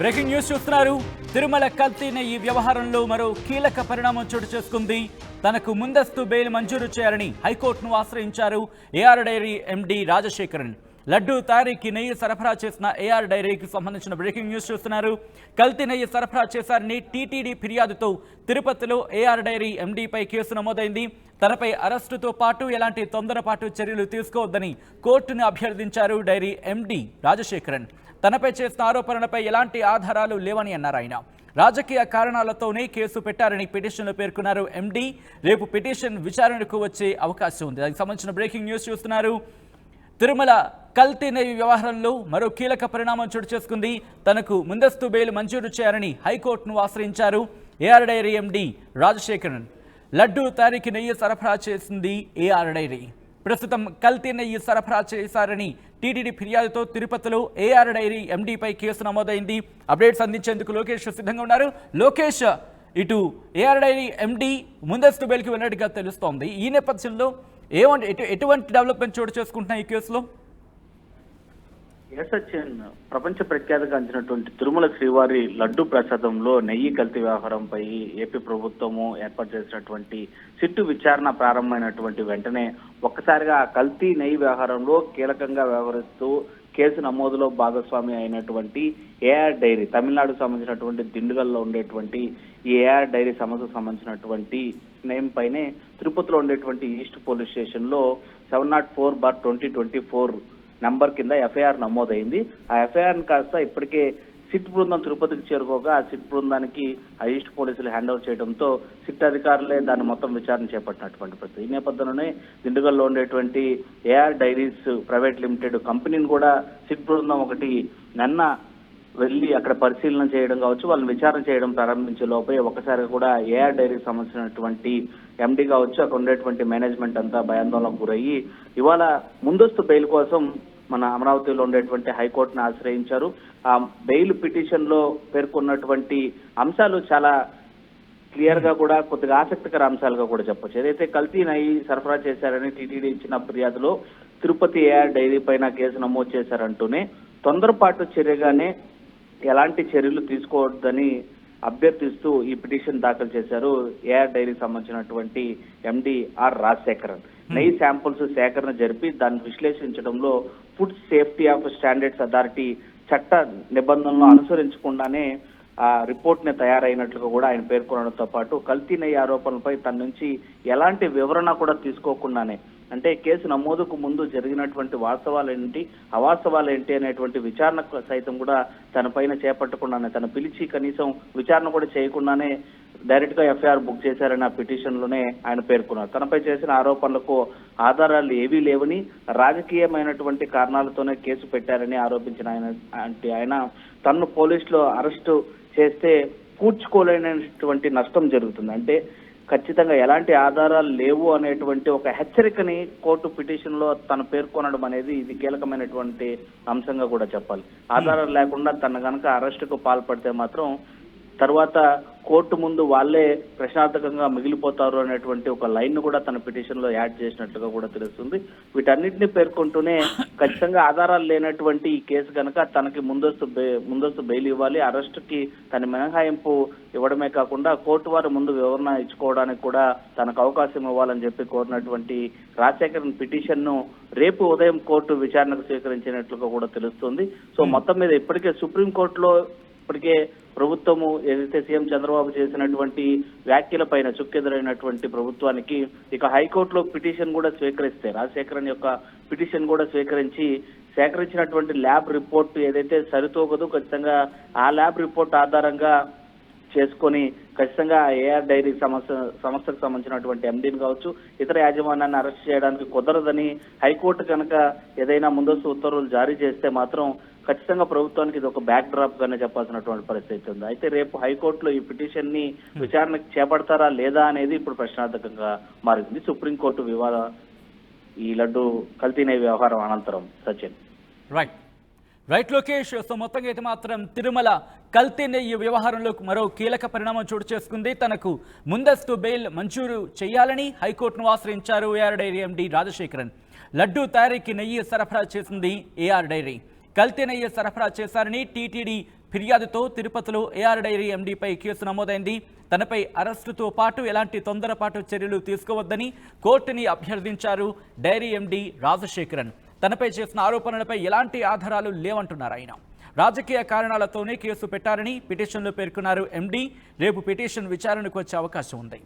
Breaking news చూస్తున్నారు. తిరుమల కల్తీ నెయ్యి వ్యవహారంలో మరో కీలక పరిణామం చోటు చేసుకుంది. తనకు ముందస్తు బెయిల్ మంజూరు చేయాలని హైకోర్టును ఆశ్రయించారు AR dairy MD Rajasekaran. Laddu తయారీకి నెయ్యి సరఫరా చేసిన ఏఆర్ డైరీకి సంబంధించిన బ్రేకింగ్ న్యూస్ చూస్తున్నారు. కల్తీ నెయ్యి సరఫరా చేశారని టీటీడీ ఫిర్యాదుతో తిరుపతిలో ఏఆర్ డైరీ ఎండీపై కేసు నమోదైంది. తనపై అరెస్టుతో పాటు ఎలాంటి తొందరపాటు చర్యలు తీసుకోవద్దని కోర్టును అభ్యర్థించారు డైరీ ఎండీ రాజశేఖరన్. తనపై చేసిన ఆరోపణలపై ఎలాంటి ఆధారాలు లేవని అన్నారు ఆయన. రాజకీయ కారణాలతోనే కేసు పెట్టారని పిటిషన్లో పేర్కొన్నారు ఎండీ. రేపు పిటిషన్ విచారణకు వచ్చే అవకాశం ఉంది. దానికి సంబంధించిన బ్రేకింగ్ న్యూస్ చూస్తున్నారు. తిరుమల కల్తీ నెయ్యి వ్యవహారంలో మరో కీలక పరిణామం చోటు చేసుకుంది. తనకు ముందస్తు బెయిల్ మంజూరు చేయాలని హైకోర్టును ఆశ్రయించారు AR dairy MD Rajasekaran. Laddu తయారీకి నెయ్యి సరఫరా చేసింది ఏఆర్ డైరీ. ప్రస్తుతం కల్తీ నెయ్యి సరఫరా చేశారని టీటీడీ ఫిర్యాదుతో తిరుపతిలో ఏఆర్ డైరీ ఎండీపై కేసు నమోదైంది. అప్డేట్స్ అందించేందుకు లోకేష్ సిద్ధంగా ఉన్నారు. లోకేష్, ఇటు ఏఆర్ డైరీ ఎండీ ముందస్తు బెయిల్కి వెళ్ళినట్టుగా తెలుస్తోంది. ఈ నేపథ్యంలో ఎటువంటి డెవలప్మెంట్ చోటు చేసుకుంటున్నాయి ఈ కేసులో? ప్రపంచ ప్రఖ్యాతిగాంచినటువంటి తిరుమల శ్రీవారి లడ్డు ప్రసాదంలో నెయ్యి కల్తీ వ్యవహారంపై ఏపీ ప్రభుత్వము ఏర్పాటు చేసినటువంటి సిట్టు విచారణ ప్రారంభమైనటువంటి వెంటనే ఒక్కసారిగా ఆ కల్తీ నెయ్యి వ్యవహారంలో కీలకంగా వ్యవహరిస్తూ కేసు నమోదులో భాగస్వామి అయినటువంటి ఏఆర్ డైరీ, తమిళనాడుకు సంబంధించినటువంటి దిండుగల్లో ఉండేటువంటి ఈ ఏఆర్ డైరీ సంస్థకు సంబంధించినటువంటి నేమ్ పైనే తిరుపతిలో ఉండేటువంటి ఈస్ట్ పోలీస్ స్టేషన్ లో 704/2024 నంబర్ కింద ఎఫ్ఐఆర్ నమోదైంది. ఆ ఎఫ్ఐఆర్ కాస్త ఇప్పటికే సిట్ బృందం తిరుపతికి చేరుకోగా ఆ సిట్ బృందానికి ఆ ఈస్ట్ పోలీసులు హ్యాండ్ ఓవర్ చేయడంతో సిట్ అధికారులే దాన్ని మొత్తం విచారణ చేపట్టినటువంటి పరిస్థితి. ఈ నేపథ్యంలోనే దిండుగల్లో ఉండేటువంటి ఏఆర్ డైరీస్ ప్రైవేట్ లిమిటెడ్ కంపెనీని కూడా సిట్ బృందం ఒకటి నిన్న వెళ్ళి అక్కడ పరిశీలన చేయడం కావచ్చు, వాళ్ళని విచారణ చేయడం ప్రారంభించే లోపే ఒకసారి కూడా ఏఆర్ డైరీకి సంబంధించినటువంటి ఎండీ కావచ్చు, అక్కడ ఉండేటువంటి మేనేజ్మెంట్ అంతా భయాందోళనకు గురయ్యి ఇవాళ ముందస్తు బెయిల్ కోసం మన అమరావతిలో ఉండేటువంటి హైకోర్టును ఆశ్రయించారు. ఆ బెయిల్ పిటిషన్ లో పేర్కొన్నటువంటి అంశాలు చాలా క్లియర్ గా కూడా కొద్దిగా ఆసక్తికర అంశాలుగా కూడా చెప్పొచ్చు. ఏదైతే కల్తీ నెయ్యి సరఫరా చేశారని టీటీడీ ఇచ్చిన ఫిర్యాదులో తిరుపతి ఏఆర్ డైరీ పైన కేసు నమోదు చేశారంటూనే తొందరపాటు చర్యగానే ఎలాంటి చర్యలు తీసుకోవద్దని అభ్యర్థిస్తూ ఈ పిటిషన్ దాఖలు చేశారు ఏఆర్ డైరీకి సంబంధించినటువంటి ఎండీ ఆర్ రాజశేఖరన్. నెయ్యి శాంపుల్స్ సేకరణ జరిపి దాన్ని విశ్లేషించడంలో food safety of standards authority చట్ట నిబంధనలను అనుసరించకుండానే ఆ రిపోర్ట్ ని తయారైనట్లుగా కూడా ఆయన పేర్కొనడంతో పాటు కల్తీ నెయ్యి ఆరోపణలపై తన నుంచి ఎలాంటి వివరణ కూడా తీసుకోకుండానే, అంటే కేసు నమోదుకు ముందు జరిగినటువంటి వాస్తవాలేంటి అవాస్తవాలేంటి అనేటువంటి విచారణ సైతం కూడా తన పైన చేపట్టకుండానే, తను పిలిచి కనీసం విచారణ కూడా చేయకుండానే డైరెక్ట్ గా ఎఫ్ఐఆర్ బుక్ చేశారని ఆ పిటిషన్ లోనే ఆయన పేర్కొన్నారు. తనపై చేసిన ఆరోపణలకు ఆధారాలు ఏవీ లేవని, రాజకీయమైనటువంటి కారణాలతోనే కేసు పెట్టారని ఆరోపించిన ఆయన తన్ను పోలీసులు అరెస్టు చేస్తే పూడ్చుకోలేనటువంటి నష్టం జరుగుతుంది, అంటే ఖచ్చితంగా ఎలాంటి ఆధారాలు లేవు అనేటువంటి ఒక హెచ్చరికని కోర్టు పిటిషన్ లో తను పేర్కొనడం అనేది ఇది కీలకమైనటువంటి అంశంగా కూడా చెప్పాలి. ఆధారాలు లేకుండా తన గనక అరెస్టుకు పాల్పడితే మాత్రం తర్వాత కోర్టు ముందు వాళ్ళే ప్రశ్నార్థకంగా మిగిలిపోతారు అనేటువంటి ఒక లైన్ కూడా తన పిటిషన్ లో యాడ్ చేసినట్లుగా కూడా తెలుస్తుంది. వీటన్నిటిని పేర్కొంటూనే ఖచ్చితంగా ఆధారాలు లేనటువంటి ఈ కేసు కనుక తనకి ముందస్తు బెయిల్ ఇవ్వాలి, అరెస్టుకి తన మినహాయింపు ఇవ్వడమే కాకుండా కోర్టు వారి ముందు వివరణ ఇచ్చుకోవడానికి కూడా తనకు అవకాశం ఇవ్వాలని చెప్పి కోరినటువంటి రాజశేఖరన్ పిటిషన్ ను రేపు ఉదయం కోర్టు విచారణకు స్వీకరించినట్లుగా కూడా తెలుస్తుంది. సో మొత్తం మీద ఇప్పటికే సుప్రీంకోర్టులో ఇప్పటికే ప్రభుత్వము ఏదైతే సీఎం చంద్రబాబు చేసినటువంటి వ్యాఖ్యల పైన చుక్కెదురైనటువంటి ప్రభుత్వానికి ఇక హైకోర్టులో పిటిషన్ కూడా స్వీకరిస్తే, రాజశేఖరన్ యొక్క పిటిషన్ కూడా సేకరించినటువంటి ల్యాబ్ రిపోర్ట్ ఏదైతే సరితూగదు, ఖచ్చితంగా ఆ ల్యాబ్ రిపోర్ట్ ఆధారంగా చేసుకొని ఖచ్చితంగా ఏఆర్ డైరీ సంస్థకు సంబంధించినటువంటి ఎండీని కావచ్చు, ఇతర యాజమాన్యాన్ని అరెస్ట్ చేయడానికి కుదరదని హైకోర్టు కనుక ఏదైనా ముందస్తు ఉత్తర్వులు జారీ చేస్తే మాత్రం ఖచ్చితంగా ప్రభుత్వానికి ఇది ఒక బ్యాక్ డ్రాప్ గానే చెప్పాల్సినటువంటి పరిస్థితి ఉంది. అయితే రేపు హైకోర్టులో ఈ పిటిషన్ ని విచారణకు చేపడతారా లేదా అనేది ఇప్పుడు ప్రశ్నార్థకంగా మారింది సుప్రీంకోర్టు వివాద ఈ లడ్డు కల్తీ నెయ్యి వ్యవహారం అనంతరం. సచిన్. రైట్ లోకేష్. సో మొత్తంగా అయితే మాత్రం తిరుమల కల్తీ నెయ్యి వ్యవహారంలో మరో కీలక పరిణామం చోటు చేసుకుంది. తనకు ముందస్తు బెయిల్ మంజూరు చేయాలని హైకోర్టును ఆశ్రయించారు AR dairy MD Rajasekaran. Laddu తయారీకి నెయ్యి సరఫరా చేసింది ఏఆర్ డైరీ. కల్తీ నెయ్యి సరఫరా చేశారని టీటీడీ ఫిర్యాదుతో తిరుపతిలో ఏఆర్ డైరీ ఎండీపై కేసు నమోదైంది. తనపై అరెస్టుతో పాటు ఎలాంటి తొందరపాటు చర్యలు తీసుకోవద్దని కోర్టుని అభ్యర్థించారు డైరీ ఎండీ రాజశేఖరన్. తనపై చేసిన ఆరోపణలపై ఎలాంటి ఆధారాలు లేవంటున్నారు ఆయన. రాజకీయ కారణాలతోనే కేసు పెట్టారని పిటిషన్లో పేర్కొన్నారు ఎండీ. రేపు పిటిషన్ విచారణకు వచ్చే అవకాశం ఉంది.